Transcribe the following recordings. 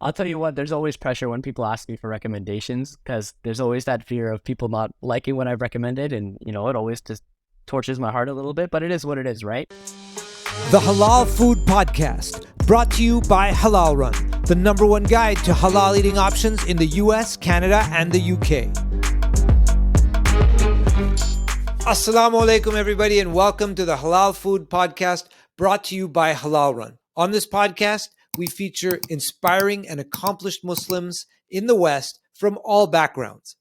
I'll tell you what, there's always pressure when people ask me for recommendations because there's always that fear of people not liking what I've recommended. And, it always just tortures my heart a little bit, but it is what it is, right? The Halal Food Podcast, brought to you by Halalrun, the number one guide to halal eating options in the US, Canada, and the UK. Assalamu alaikum, everybody, and welcome to the Halal Food Podcast, brought to you by Halalrun. On this podcast, we feature inspiring and accomplished Muslims in the West from all backgrounds.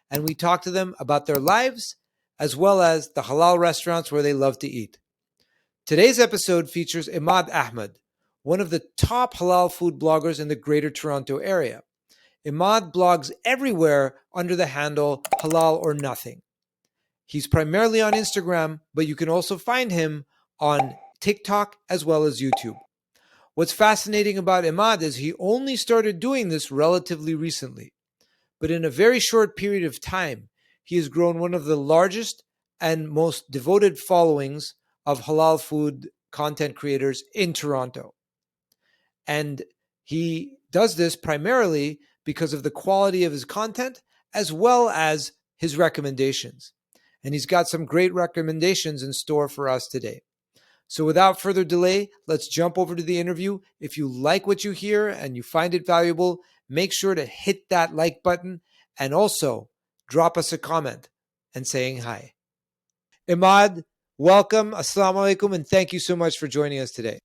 And we talk to them about their lives, as well as the halal restaurants where they love to eat. Today's episode features Imad Ahmed, one of the top halal food bloggers in the Greater Toronto area. Imad blogs everywhere under the handle Halal or Nothing. He's primarily on Instagram, but you can also find him on TikTok as well as YouTube. What's fascinating about Imad is he only started doing this relatively recently, but in a very short period of time, he has grown one of the largest and most devoted followings of halal food content creators in Toronto. And he does this primarily because of the quality of his content as well as his recommendations. And he's got some great recommendations in store for us today. So without further delay, let's jump over to the interview. If you like what you hear and you find it valuable, make sure to hit that like button and also drop us a comment and saying hi. Imad, welcome. Assalamu alaikum, and thank you so much for joining us today.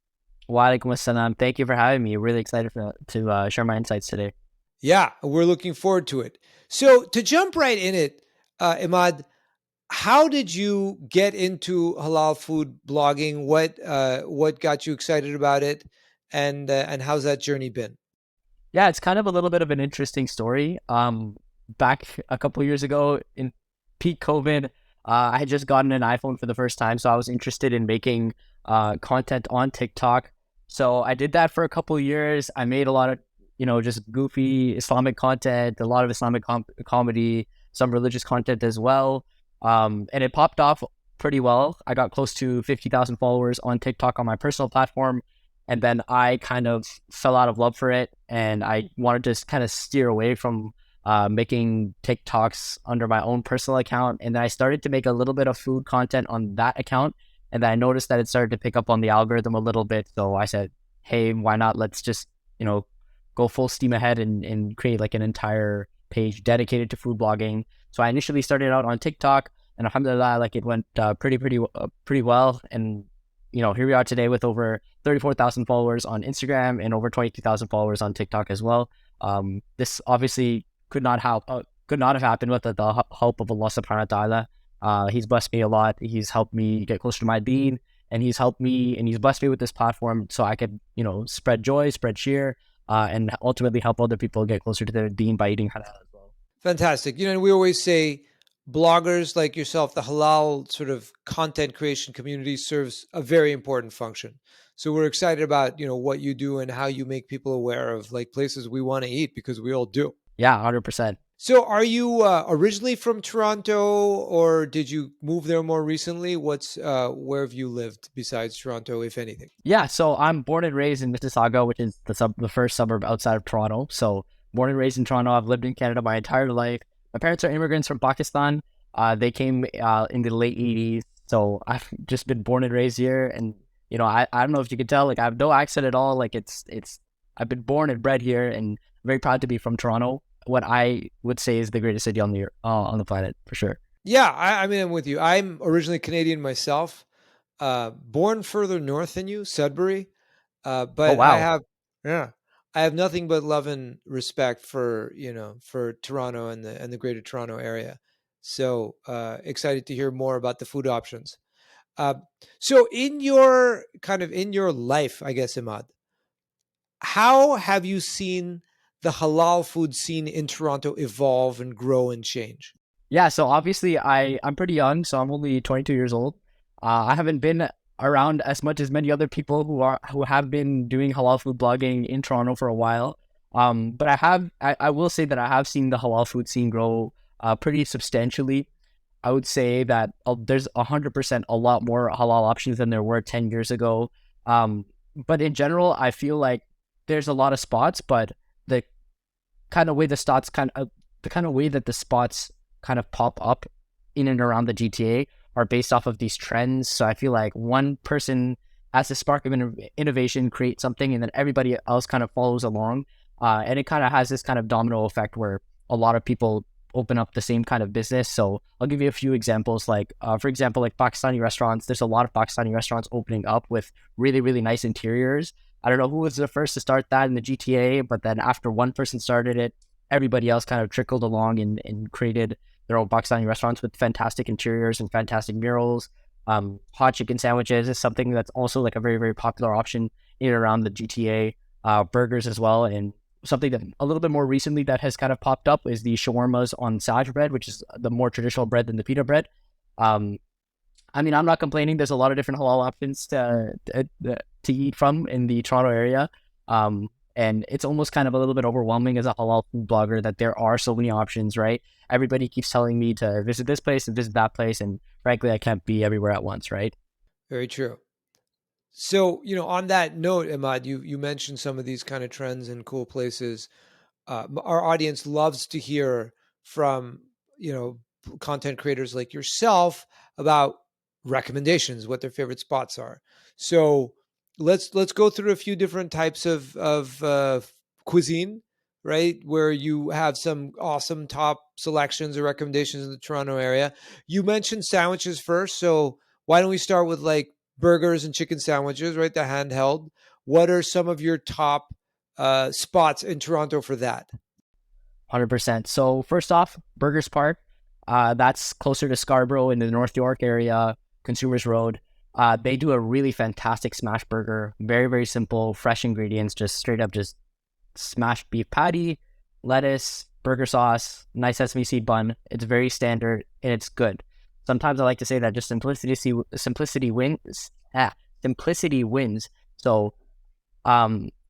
Wa alaikum assalam. Thank you for having me. Really excited to share my insights today. Yeah, we're looking forward to it. So to jump right in it, Imad, how did you get into halal food blogging? What got you excited about it, and how's that journey been? Yeah, it's kind of a little bit of an interesting story. Back a couple years ago in peak COVID, I had just gotten an iPhone for the first time, so I was interested in making content on TikTok. So I did that for a couple of years. I made a lot of, just goofy Islamic content, a lot of Islamic comedy, some religious content as well. And it popped off pretty well. I got close to 50,000 followers on TikTok on my personal platform. And then I kind of fell out of love for it. And I wanted to kind of steer away from making TikToks under my own personal account. And then I started to make a little bit of food content on that account. And then I noticed that it started to pick up on the algorithm a little bit. So I said, hey, why not? Let's just, go full steam ahead and create like an entire page dedicated to food blogging. So I initially started out on TikTok, and alhamdulillah, like it went pretty well. And, here we are today with over 34,000 followers on Instagram and over 22,000 followers on TikTok as well. This obviously could not have happened without the help of Allah subhanahu wa ta'ala. He's blessed me a lot. He's helped me get closer to my deen, and he's helped me and he's blessed me with this platform so I could, spread joy, spread cheer, and ultimately help other people get closer to their deen by eating halal as well. Fantastic. We always say bloggers like yourself, the halal sort of content creation community serves a very important function. So we're excited about, what you do and how you make people aware of like places we want to eat, because we all do. Yeah, 100%. So are you originally from Toronto, or did you move there more recently? Where have you lived besides Toronto, if anything? Yeah, so I'm born and raised in Mississauga, which is the first suburb outside of Toronto. So born and raised in Toronto. I've lived in Canada my entire life. My parents are immigrants from Pakistan. They came in the late 80s. So I've just been born and raised here. And, I don't know if you can tell, like I have no accent at all. Like I've been born and bred here, and very proud to be from Toronto. What I would say is the greatest city on the planet, for sure. Yeah, I mean, I'm with you. I'm originally Canadian myself, born further north than you, Sudbury. But Oh, wow. I have nothing but love and respect for Toronto and the Greater Toronto area. So excited to hear more about the food options. So in your life, I guess, Imad, how have you seen the halal food scene in Toronto evolve and grow and change? Yeah, so obviously I'm pretty young, so I'm only 22 years old. I haven't been around as much as many other people who have been doing halal food blogging in Toronto for a while. But I will say that I have seen the halal food scene grow pretty substantially. I would say that there's 100% a lot more halal options than there were 10 years ago. But in general, I feel like there's a lot of spots, but the kind of way the kind of way that the spots kind of pop up in and around the GTA are based off of these trends. So I feel like one person has the spark of innovation, create something, and then everybody else kind of follows along. And it kind of has this kind of domino effect where a lot of people open up the same kind of business. So I'll give you a few examples. Like, for example, like Pakistani restaurants. There's a lot of Pakistani restaurants opening up with really, really nice interiors. I don't know who was the first to start that in the GTA, but then after one person started it, everybody else kind of trickled along and created their own Pakistani restaurants with fantastic interiors and fantastic murals. Hot chicken sandwiches is something that's also like a very, very popular option in and around the GTA. Burgers as well. And something that a little bit more recently that has kind of popped up is the shawarmas on Saj bread, which is the more traditional bread than the pita bread. I mean, I'm not complaining. There's a lot of different halal options to eat from in the Toronto area. And it's almost kind of a little bit overwhelming as a halal food blogger that there are so many options, right? Everybody keeps telling me to visit this place and visit that place. And frankly, I can't be everywhere at once, right? Very true. So, on that note, Ahmad, you mentioned some of these kind of trends and cool places. Our audience loves to hear from, content creators like yourself about recommendations, what their favorite spots are. So let's go through a few different types of cuisine, right? Where you have some awesome top selections or recommendations in the Toronto area. You mentioned sandwiches first, so why don't we start with like burgers and chicken sandwiches, right? The handheld. What are some of your top spots in Toronto for that? 100%. So first off, Burgers Park. That's closer to Scarborough in the North York area, Consumers Road. They do a really fantastic smash burger. Very, very simple, fresh ingredients, just straight up just smashed beef patty, lettuce, burger sauce, nice sesame seed bun. It's very standard and it's good. Sometimes I like to say that just simplicity wins. Simplicity wins. So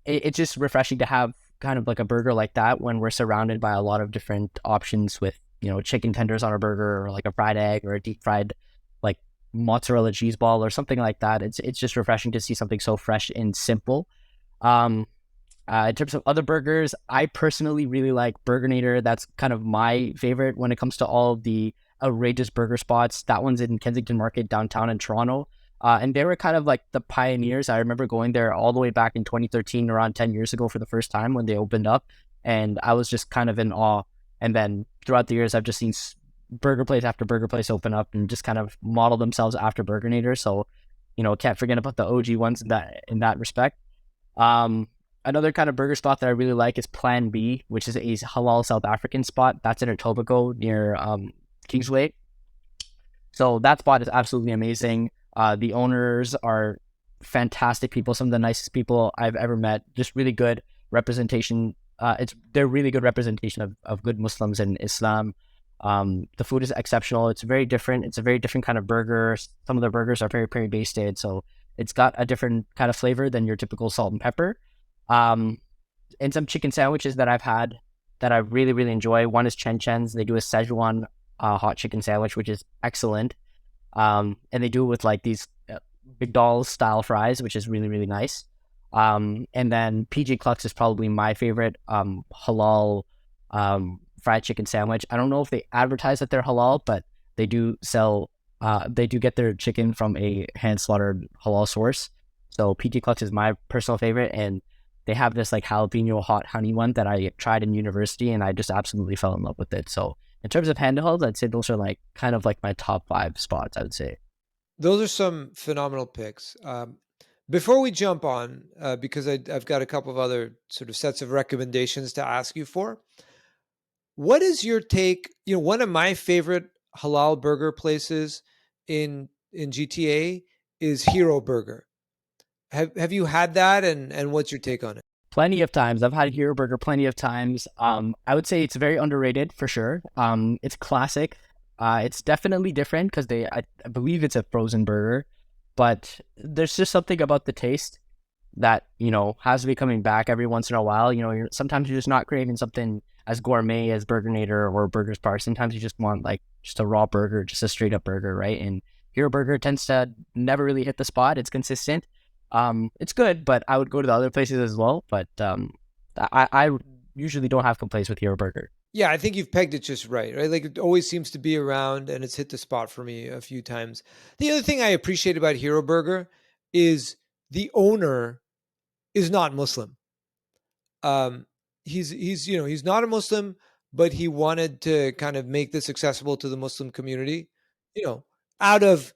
it's just refreshing to have kind of like a burger like that when we're surrounded by a lot of different options with, chicken tenders on a burger or like a fried egg or a deep fried like mozzarella cheese ball or something like that. It's just refreshing to see something so fresh and simple. In terms of other burgers, I personally really like Burgernator. That's kind of my favorite when it comes to all of the outrageous burger spots. That one's in Kensington Market downtown in Toronto. And they were kind of like the pioneers. I remember going there all the way back in 2013, around 10 years ago for the first time when they opened up. And I was just kind of in awe. And then throughout the years, I've just seen burger place after burger place open up and just kind of model themselves after Burgernator. So, can't forget about the OG ones in that respect. Another kind of burger spot that I really like is Plan B, which is a halal South African spot. That's in Etobicoke near Kingsway. So that spot is absolutely amazing. The owners are fantastic people, some of the nicest people I've ever met. Just really good representation. They're really good representation of good Muslims and Islam. The food is exceptional. It's very different. It's a very different kind of burger. Some of the burgers are very peri basted, so it's got a different kind of flavor than your typical salt and pepper. And some chicken sandwiches that I've had that I really, really enjoy. One is Chen Chen's. They do a Szechuan hot chicken sandwich, which is excellent. And they do it with like these big dolls style fries, which is really, really nice. And then PG Cluck's is probably my favorite halal fried chicken sandwich. I don't know if they advertise that they're halal, but they do sell, they do get their chicken from a hand slaughtered halal source. So PG Cluck's is my personal favorite. And they have this like jalapeno hot honey one that I tried in university and I just absolutely fell in love with it. So in terms of handhelds, I'd say those are like kind of like my top 5 spots, I would say. Those are some phenomenal picks. Before we jump on, because I've got a couple of other sort of sets of recommendations to ask you for, what is your take? One of my favorite halal burger places in GTA is Hero Burger. Have you had that, and what's your take on it? Plenty of times. I've had Hero Burger plenty of times. I would say it's very underrated for sure. It's classic. It's definitely different because I believe it's a frozen burger, but there's just something about the taste that, has to be coming back every once in a while. Sometimes you're just not craving something as gourmet as Burgernator or Burgers Bar. Sometimes you just want like just a raw burger, just a straight up burger, right? And Hero Burger tends to never really hit the spot. It's consistent. It's good, but I would go to the other places as well. But I usually don't have complaints with Hero Burger. Yeah, I think you've pegged it just right, right? Like it always seems to be around and it's hit the spot for me a few times. The other thing I appreciate about Hero Burger is the owner is not Muslim. Um, he's not a Muslim, but he wanted to kind of make this accessible to the Muslim community, you know, out of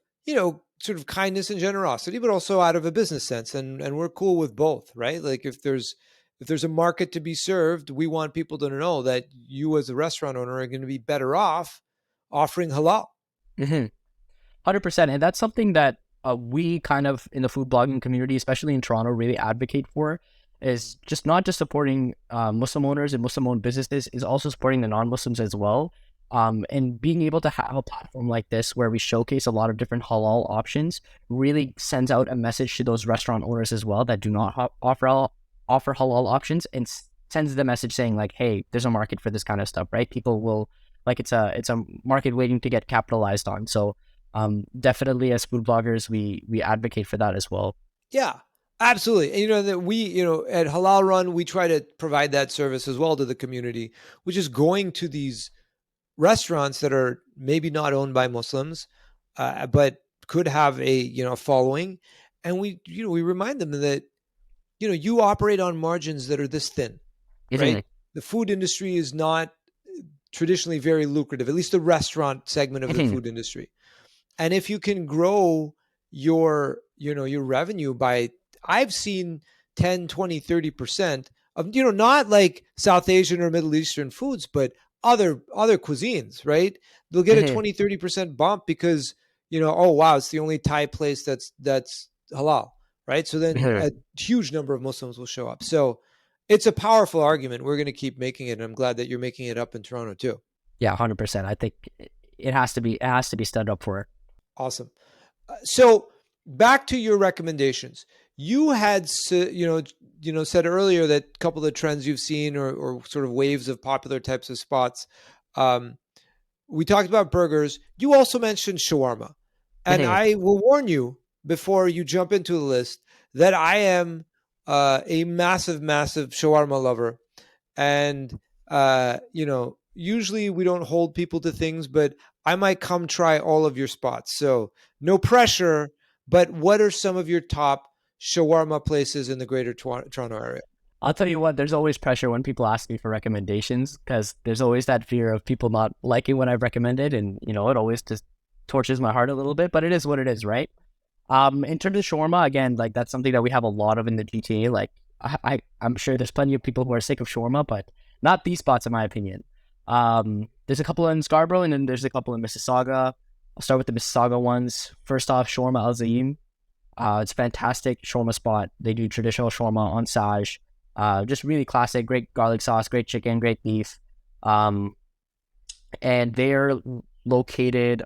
sort of kindness and generosity, but also out of a business sense. And we're cool with both, right? Like if there's a market to be served, we want people to know that you as a restaurant owner are going to be better off offering halal. 100%. And that's something that we kind of in the food blogging community, especially in Toronto, really advocate for is just not just supporting Muslim owners and Muslim owned businesses, is also supporting the non-Muslims as well. And being able to have a platform like this where we showcase a lot of different halal options really sends out a message to those restaurant owners as well that do not offer halal options, and sends the message saying like, hey, there's a market for this kind of stuff, right? People will like it's a market waiting to get capitalized on. So definitely as food bloggers, we advocate for that as well. Yeah, absolutely. And that at Halalrun, we try to provide that service as well to the community, which is going to these restaurants that are maybe not owned by Muslims, but could have a following, and we remind them that you operate on margins that are this thin, right? Mhm. The food industry is not traditionally very lucrative, at least the restaurant segment of the Mhm. food industry. And if you can grow your revenue by, I've seen 10, 20, 30% of, not like South Asian or Middle Eastern foods, but other cuisines, right? They'll get a Mhm. 20, 30% bump because, oh wow, it's the only Thai place that's halal, right? So then Mhm. a huge number of Muslims will show up. So it's a powerful argument. We're going to keep making it. And I'm glad that you're making it up in Toronto too. Yeah, 100%. I think it has to be stood up for. Awesome. So back to your recommendations. You had said earlier that a couple of the trends you've seen or sort of waves of popular types of spots. Um, we talked about burgers. You also mentioned shawarma, and Mhm. I will warn you before you jump into the list that I am a massive, massive shawarma lover. And usually we don't hold people to things, but I might come try all of your spots. So no pressure, but what are some of your top shawarma places in the greater Toronto area? I'll tell you what, there's always pressure when people ask me for recommendations because there's always that fear of people not liking what I've recommended. And, it always just torches my heart a little bit, but it is what it is, right? In terms of shawarma, again, like that's something that we have a lot of in the GTA. Like I'm sure there's plenty of people who are sick of shawarma, but not these spots, in my opinion. There's a couple in Scarborough, and then there's a couple in Mississauga. I'll start with the Mississauga ones. First off, Shawarma Al Zaim. It's a fantastic shawarma spot. They do traditional shawarma on Saj. Just really classic, great garlic sauce, great chicken, great beef. Um, and they're located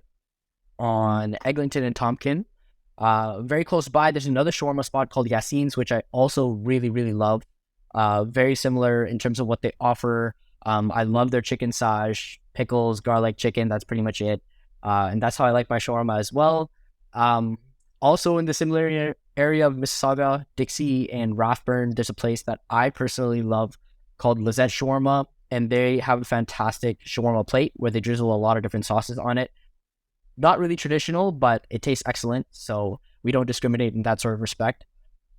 on Eglinton and Tompkin. Very close by, there's another shawarma spot called Yassine's, which I also really, really love. Very similar in terms of what they offer. I love their chicken saj, pickles, garlic chicken. That's pretty much it. And that's how I like my shawarma as well. Um, Also in the similar area of Mississauga, Dixie, and Rathburn, there's a place that I personally love called Lizette Shawarma, and they have a fantastic shawarma plate where they drizzle a lot of different sauces on it. Not really traditional, but it tastes excellent. So we don't discriminate in that sort of respect.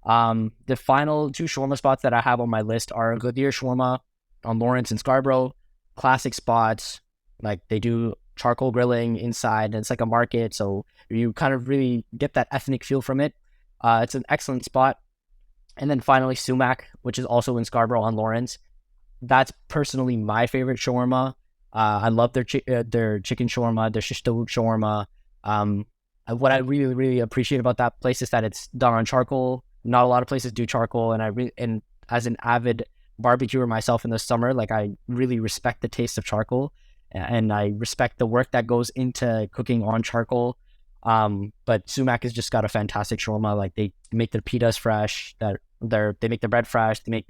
The final two shawarma spots that I have on my list are Gladir Shawarma on Lawrence and Scarborough. Classic spots. Like they do charcoal grilling inside, and it's like a market. So you kind of really get that ethnic feel from it. It's an excellent spot. And then finally, Sumac, which is also in Scarborough on Lawrence. That's personally my favorite shawarma. I love their chicken shawarma, their shish tawuk shawarma. Um, what I really really appreciate about that place is that it's done on charcoal. Not a lot of places do charcoal, and and as an avid barbecuer myself in the summer, like I really respect the taste of charcoal, and I respect the work that goes into cooking on charcoal. But Sumac has just got a fantastic shawarma. Like they make their pitas fresh, they make the bread fresh, they make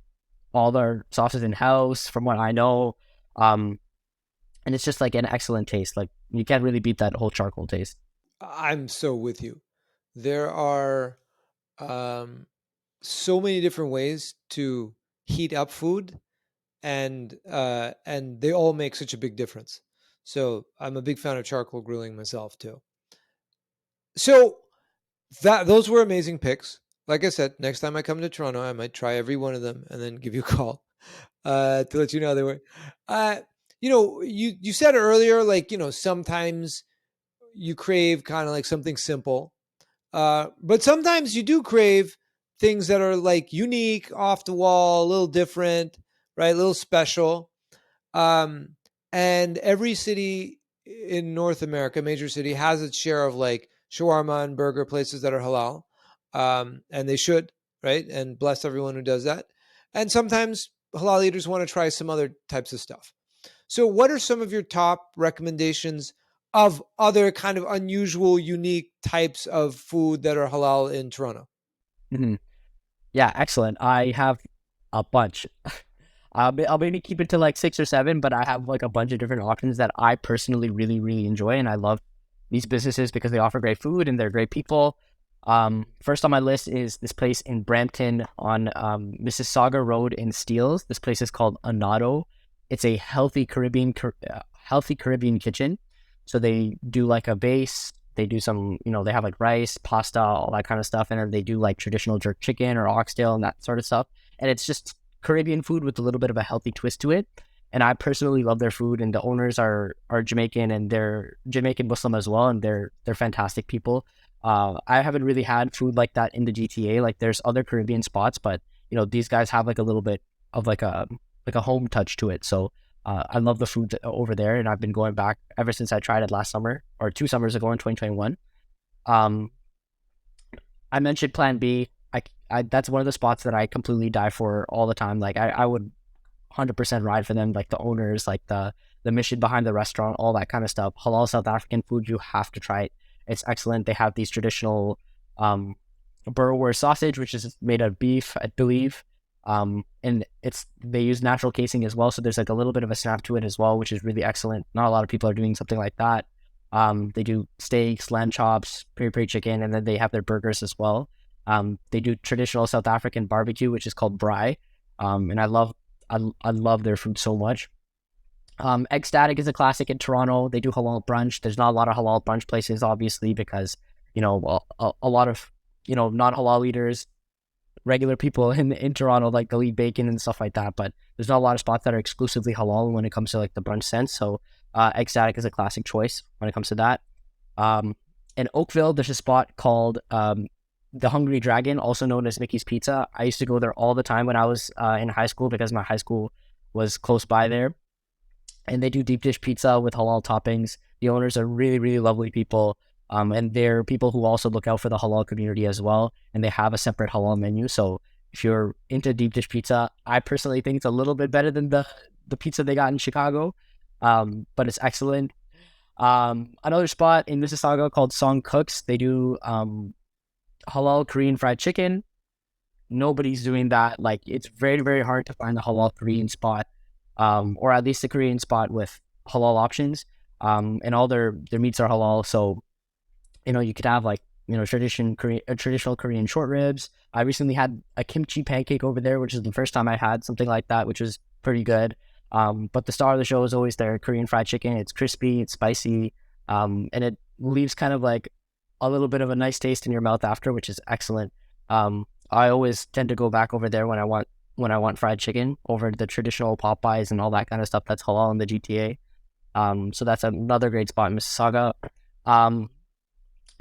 all their sauces in house, from what I know. Um, and it's just like an excellent taste. Like you can't really beat that whole charcoal taste. I'm so with you. There are um, so many different ways to heat up food, and they all make such a big difference. So I'm a big fan of charcoal grilling myself too. So that those were amazing picks. Like I said, next time I come to Toronto, I might try every one of them and then give you a call to let you know how they were. Uh, you said earlier, like, sometimes you crave kind of like something simple, but sometimes you do crave things that are like unique, off the wall, a little different, right? A little special. Um, and every city in North America, major city, has its share of like shawarma and burger places that are halal. And they should, right? And bless everyone who does that. And sometimes halal eaters want to try some other types of stuff. So, what are some of your top recommendations of other kind of unusual, unique types of food that are halal in Toronto? Mhm. Yeah, excellent. I have a bunch. I'll maybe keep it to like 6 or 7, but I have like a bunch of different options that I personally really, really enjoy. And I love these businesses because they offer great food and they're great people. First on my list is this place in Brampton on Mississauga Road in Steeles. This place is called Anado. It's a healthy Caribbean kitchen. So they do like a base. They do some, they have like rice, pasta, all that kind of stuff. And then they do like traditional jerk chicken or oxtail and that sort of stuff. And it's just Caribbean food with a little bit of a healthy twist to it. And I personally love their food. And the owners are Jamaican, and they're Jamaican Muslim as well. And they're fantastic people. I haven't really had food like that in the GTA. Like there's other Caribbean spots, but these guys have like a little bit of like a home touch to it. So I love the food over there, and I've been going back ever since I tried it last summer or 2 summers ago in 2021. Um, I mentioned Plan B. That's one of the spots that I completely die for all the time. Like I would 100% ride for them. Like the owners, like the mission behind the restaurant, all that kind of stuff. Halal South African food, you have to try it. It's excellent. They have these traditional Burrower sausage, which is made out of beef, I believe. And they use natural casing as well, so there's like a little bit of a snap to it as well, which is really excellent. Not a lot of people are doing something like that. They do steaks, lamb chops, peri chicken, and then they have their burgers as well. They do traditional South African barbecue, which is called braai. And I love their food so much. Ecstatic is a classic in Toronto. They do halal brunch. There's not a lot of halal brunch places, obviously, because a lot of non halal eaters, regular people in Toronto, like they'll eat bacon and stuff like that. But there's not a lot of spots that are exclusively halal when it comes to like the brunch sense. So Ecstatic is a classic choice when it comes to that. In Oakville, there's a spot called the Hungry Dragon, also known as Mickey's Pizza. I used to go there all the time when I was in high school because my high school was close by there. And they do deep dish pizza with halal toppings. The owners are really, really lovely people. And they're people who also look out for the halal community as well. And they have a separate halal menu. So if you're into deep dish pizza, I personally think it's a little bit better than the pizza they got in Chicago. But it's excellent. Another spot in Mississauga called Song Cooks. They do halal Korean fried chicken. Nobody's doing that. Like it's very, very hard to find a halal Korean spot, or at least a Korean spot with halal options. And all their meats are halal. So, you could have like, traditional Korean short ribs. I recently had a kimchi pancake over there, which is the first time I had something like that, which was pretty good. But the star of the show is always their Korean fried chicken. It's crispy, it's spicy, and it leaves kind of like a little bit of a nice taste in your mouth after, which is excellent. I always tend to go back over there when I want fried chicken over the traditional Popeyes and all that kind of stuff that's halal in the GTA. So that's another great spot in Mississauga.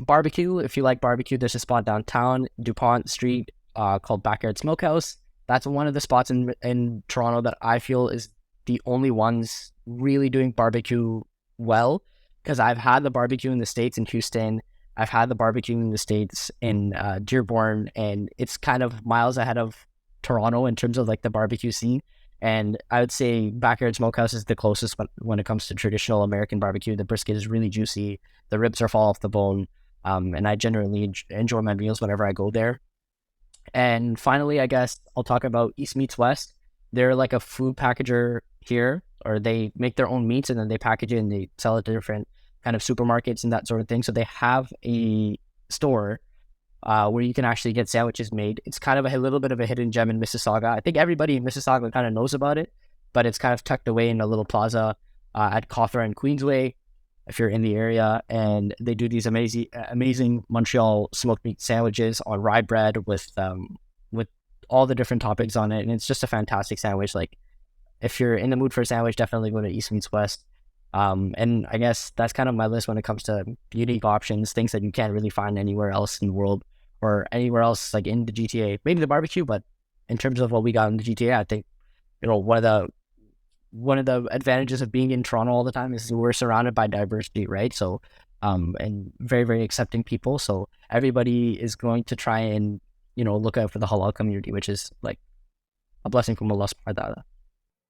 Barbecue, if you like barbecue, there's a spot downtown DuPont Street called Backyard Smokehouse. That's one of the spots in Toronto that I feel is the only ones really doing barbecue well, because I've had the barbecue in the States in Houston. I've had the barbecue in the States in Dearborn, and it's kind of miles ahead of Toronto in terms of like the barbecue scene. And I would say Backyard Smokehouse is the closest when it comes to traditional American barbecue. The brisket is really juicy. The ribs are fall off the bone. And I generally enjoy my meals whenever I go there. And finally, I guess I'll talk about East Meets West. They're like a food packager here, or they make their own meats and then they package it and they sell it to different kind of supermarkets and that sort of thing. So they have a store where you can actually get sandwiches made. It's kind of a little bit of a hidden gem in Mississauga. I think everybody in Mississauga kind of knows about it, but it's kind of tucked away in a little plaza at Cawthron and Queensway, if you're in the area. And they do these amazing Montreal smoked meat sandwiches on rye bread with all the different toppings on it, and it's just a fantastic sandwich. Like, if you're in the mood for a sandwich, definitely go to East Meets West. And I guess that's kind of my list when it comes to unique options, things that you can't really find anywhere else in the world or anywhere else like in the GTA. Maybe the barbecue, but in terms of what we got in the GTA, I think one of the advantages of being in Toronto all the time is we're surrounded by diversity, right? So, and very, very accepting people. So everybody is going to try and, look out for the halal community, which is like a blessing from Allah subhanahu wa ta'ala.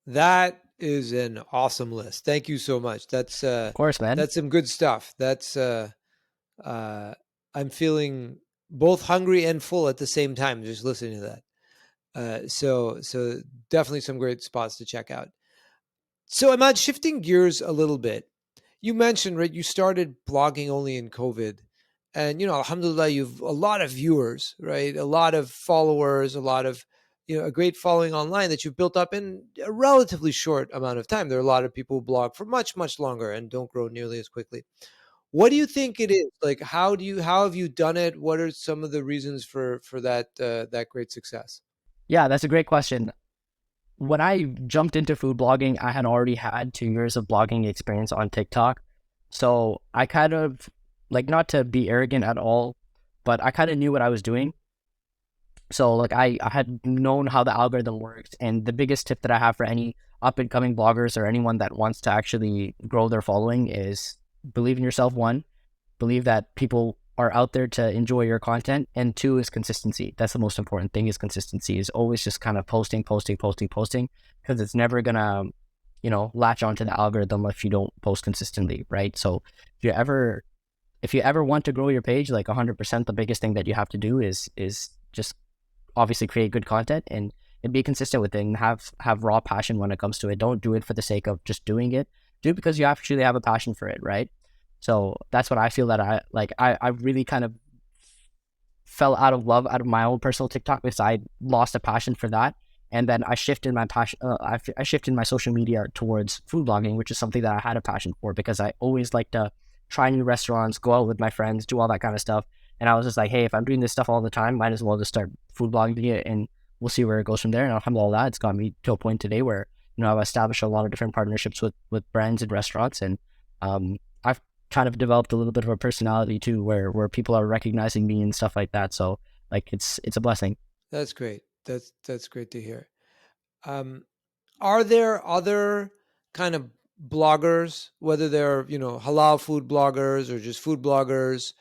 That is an awesome list. Thank you so much. That's Of course, man. that's some good stuff. That's I'm feeling both hungry and full at the same time just listening to that. So definitely some great spots to check out. So Ahmad, shifting gears a little bit, you mentioned, right, you started blogging only in COVID, and alhamdulillah, you've a lot of viewers, right, a lot of followers, a lot of a great following online that you've built up in a relatively short amount of time. There are a lot of people who blog for much, much longer and don't grow nearly as quickly. What do you think it is? Like, how have you done it? What are some of the reasons for that great success? Yeah, that's a great question. When I jumped into food blogging, I had already had 2 years of blogging experience on TikTok. So I kind of, like, not to be arrogant at all, but I kind of knew what I was doing. So like I had known how the algorithm works. And the biggest tip that I have for any up and coming bloggers or anyone that wants to actually grow their following is believe in yourself. One, believe that people are out there to enjoy your content, and two is consistency. That's the most important thing, is consistency, is always just kind of posting, because it's never gonna latch onto the algorithm if you don't post consistently, right? So if you ever want to grow your page, like 100%, the biggest thing that you have to do is just obviously create good content and be consistent with it, and have raw passion when it comes to it. Don't do it for the sake of just doing it. Do it because you actually have a passion for it, right? So that's what I feel that I really kind of fell out of love out of my own personal TikTok because I lost a passion for that. And then I shifted my passion, I shifted my social media towards food blogging, which is something that I had a passion for, because I always like to try new restaurants, go out with my friends, do all that kind of stuff. And I was just like, hey, if I'm doing this stuff all the time, might as well just start food blogging it, and we'll see where it goes from there. And alhamdulillah, it's got me to a point today where, I've established a lot of different partnerships with brands and restaurants. And I've kind of developed a little bit of a personality too, where people are recognizing me and stuff like that. So like it's a blessing. That's great. That's great to hear. Are there other kind of bloggers, whether they're halal food bloggers or just food bloggers,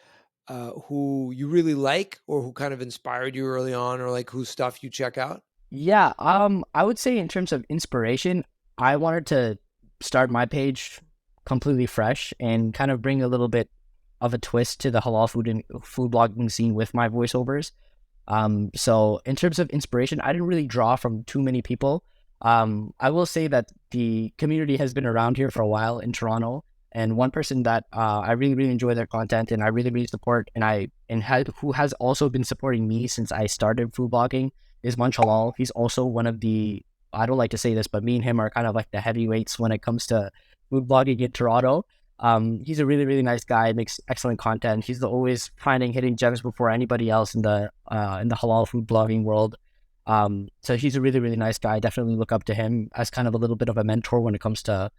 who you really like, or who kind of inspired you early on, or like whose stuff you check out? Yeah, I would say in terms of inspiration, I wanted to start my page completely fresh and kind of bring a little bit of a twist to the halal food and food blogging scene with my voiceovers. So in terms of inspiration, I didn't really draw from too many people. I will say that the community has been around here for a while in Toronto, and one person that I really, really enjoy their content and I really, really support, who has also been supporting me since I started food blogging, is Munch Halal. He's also one of the, I don't like to say this, but me and him are kind of like the heavyweights when it comes to food blogging in Toronto. He's a really, really nice guy, makes excellent content. He's always finding hidden gems before anybody else in the halal food blogging world. So he's a really, really nice guy. Definitely look up to him as kind of a little bit of a mentor when it comes to,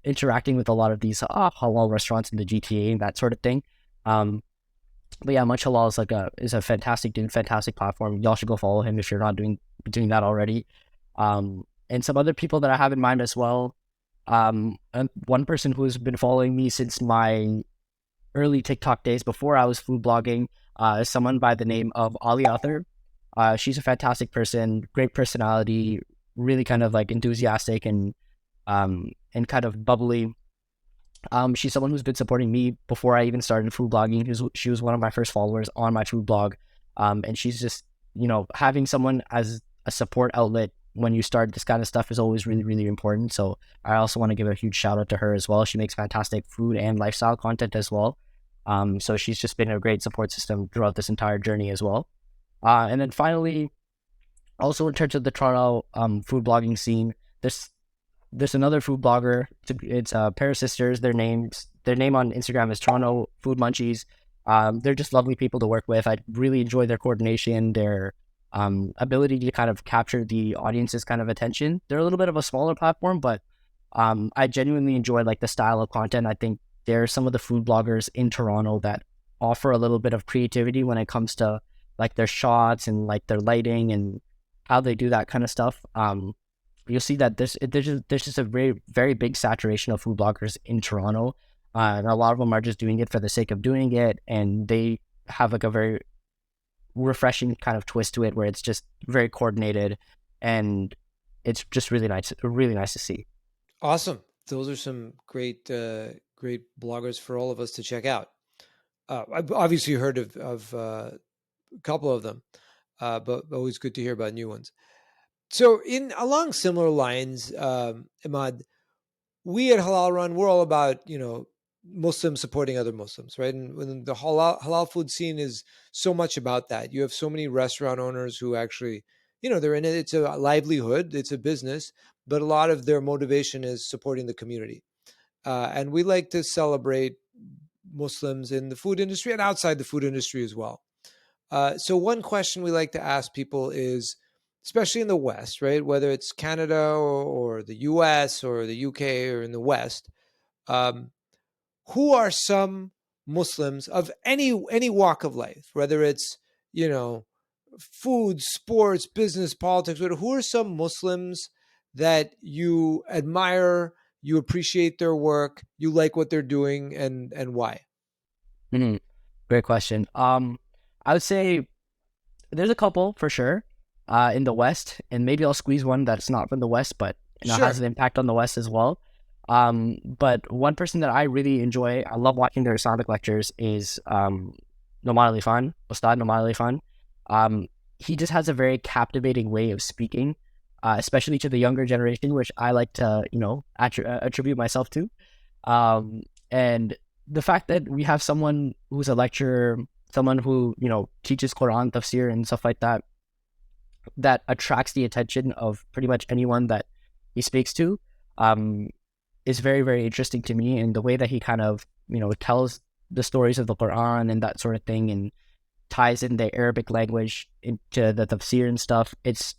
interacting with a lot of these halal restaurants in the GTA and that sort of thing. But yeah, Munch Halal is a fantastic dude, fantastic platform. Y'all should go follow him if you're not doing that already. And some other people that I have in mind as well. And one person who's been following me since my early TikTok days before I was food blogging is someone by the name of Ali Author. She's a fantastic person, great personality, really kind of like enthusiastic and kind of bubbly. She's someone who's been supporting me before I even started food blogging. She was one of my first followers on my food blog. And she's just, having someone as a support outlet when you start this kind of stuff is always really, really important. So I also want to give a huge shout out to her as well. She makes fantastic food and lifestyle content as well. So she's just been a great support system throughout this entire journey as well. And then finally, Also, in terms of the Toronto food blogging scene, there's there's another food blogger. It's a pair of sisters. Their name on Instagram is Toronto Food Munchies. They're just lovely people to work with. I really enjoy their coordination, their ability to kind of capture the audience's kind of attention. They're a little bit of a smaller platform, but I genuinely enjoy like the style of content. I think they're some of the food bloggers in Toronto that offer a little bit of creativity when it comes to like their shots and like their lighting and how they do that kind of stuff. You'll see that there's just a very big saturation of food bloggers in Toronto, and a lot of them are just doing it for the sake of doing it, and they have like a very refreshing kind of twist to it where it's just very coordinated, and it's just really nice to see. Awesome. Those are some great bloggers for all of us to check out. I've obviously heard of a couple of them, but always good to hear about new ones. So, in along similar lines, Imad, we at Halal Run, we're all about Muslims supporting other Muslims, right? And when the halal food scene is so much about that. You have so many restaurant owners who actually, they're in it. It's a livelihood, it's a business, but a lot of their motivation is supporting the community. And we like to celebrate Muslims in the food industry and outside the food industry as well. So one question we like to ask people is, especially in the West, right? Whether it's Canada or the US or the UK or in the West, um, who are some Muslims of any walk of life, whether it's you know food, sports, business, politics, whatever, who are some Muslims that you admire, you appreciate their work, you like what they're doing, and why? Mm-hmm. Great question. I would say there's a couple for sure in the West, and maybe I'll squeeze one that's not from the West, but has Sure. an impact on the West as well. But one person that I really enjoy, I love watching their Islamic lectures, is Noman Ali Khan, Ustad Noman Ali Khan. He just has a very captivating way of speaking, especially to the younger generation, which I like to, attribute myself to. And the fact that we have someone who's a lecturer, someone who, teaches Quran, tafsir, and stuff like that, that attracts the attention of pretty much anyone that he speaks to, um, is very, very interesting to me. And the way that he kind of, tells the stories of the Quran and that sort of thing and ties in the Arabic language into the tafsir and stuff, it's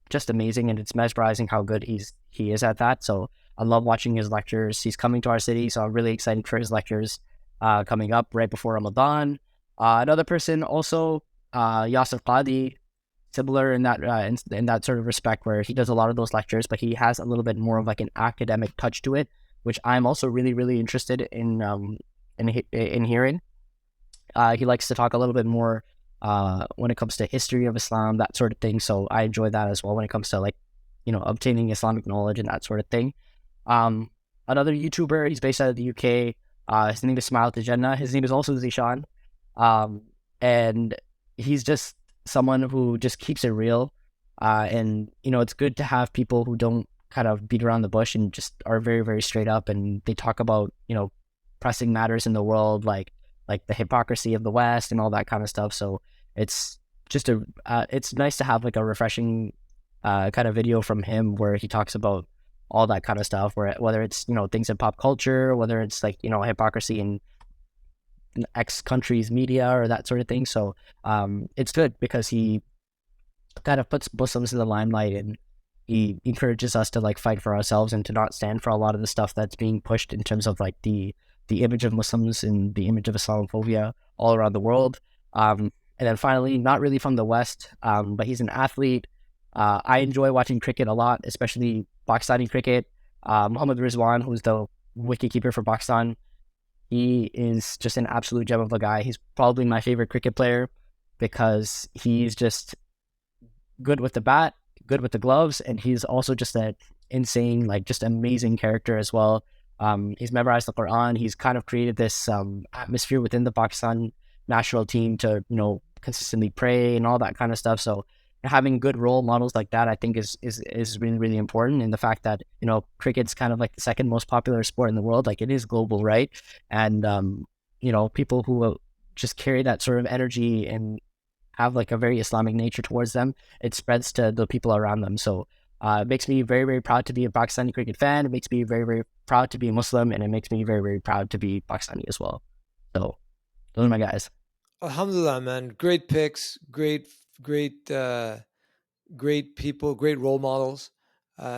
just amazing, and it's mesmerizing how good he is at that. So I love watching his lectures. He's coming to our city, so I'm really excited for his lectures coming up right before Ramadan. Another person also, Yasser Qadi, similar in that in that sort of respect, where he does a lot of those lectures, but he has a little bit more of like an academic touch to it, which I'm also really really interested in hearing. He likes to talk a little bit more when it comes to history of Islam, that sort of thing. So I enjoy that as well when it comes to like, obtaining Islamic knowledge and that sort of thing. Um, Another YouTuber, he's based out of the UK. His name is Smile to Jannah. His name is also Zishan. Um, and he's just someone who just keeps it real. And, it's good to have people who don't kind of beat around the bush and just are very, very straight up. And they talk about, pressing matters in the world, like the hypocrisy of the West and all that kind of stuff. So it's just it's nice to have like a refreshing kind of video from him where he talks about all that kind of stuff, where whether it's things in pop culture, whether it's like hypocrisy in X country's media or that sort of thing. So it's good because he kind of puts Muslims in the limelight, and he encourages us to like fight for ourselves and to not stand for a lot of the stuff that's being pushed in terms of like the image of Muslims and the image of Islamophobia all around the world. And then finally, not really from the West, but he's an athlete. I enjoy watching cricket a lot, especially Pakistani cricket. Muhammad Rizwan, who's the wicketkeeper for Pakistan, he is just an absolute gem of a guy. He's probably my favorite cricket player because he's just good with the bat, good with the gloves, and he's also just an insane, like just amazing character as well. He's memorized the Quran. He's kind of created this atmosphere within the Pakistan national team to consistently pray and all that kind of stuff. So having good role models like that, I think is really really important. And the fact that cricket's kind of like the second most popular sport in the world, like it is global, right? And people who just carry that sort of energy and have like a very Islamic nature towards them, it spreads to the people around them. So it makes me very, very proud to be a Pakistani cricket fan. It makes me very, very proud to be a Muslim, and it makes me very, very proud to be Pakistani as well. So those are my guys. Alhamdulillah, man. Great picks. Great, great people. Great role models.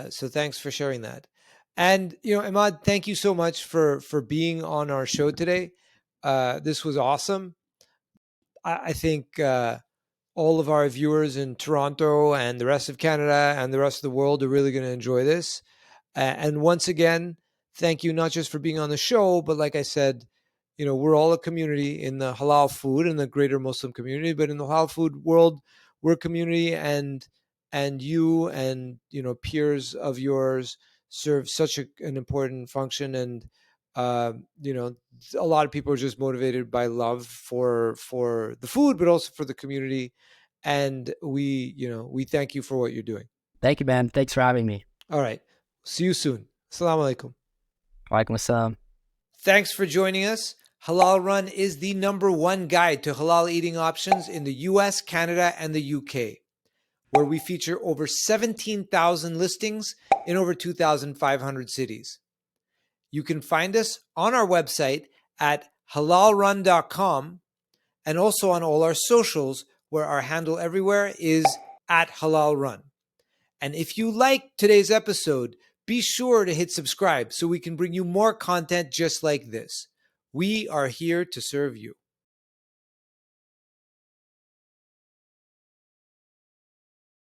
So thanks for sharing that. And Imad, thank you so much for being on our show today. This was awesome. I think all of our viewers in Toronto and the rest of Canada and the rest of the world are really going to enjoy this. And once again, thank you not just for being on the show, but like I said, we're all a community in the halal food and the greater Muslim community, but in the halal food world, we're a community, and you and peers of yours serve such an important function. And a lot of people are just motivated by love for the food, but also for the community. And we thank you for what you're doing. Thank you, man. Thanks for having me. All right. See you soon. Assalamu alaikum. Walaikum assalam. Thanks for joining us. Halalrun is the #1 guide to halal eating options in the US, Canada, and the UK, where we feature over 17,000 listings in over 2,500 cities. You can find us on our website at halalrun.com and also on all our socials, where our handle everywhere is @halalrun. And if you like today's episode, be sure to hit subscribe so we can bring you more content just like this. We are here to serve you.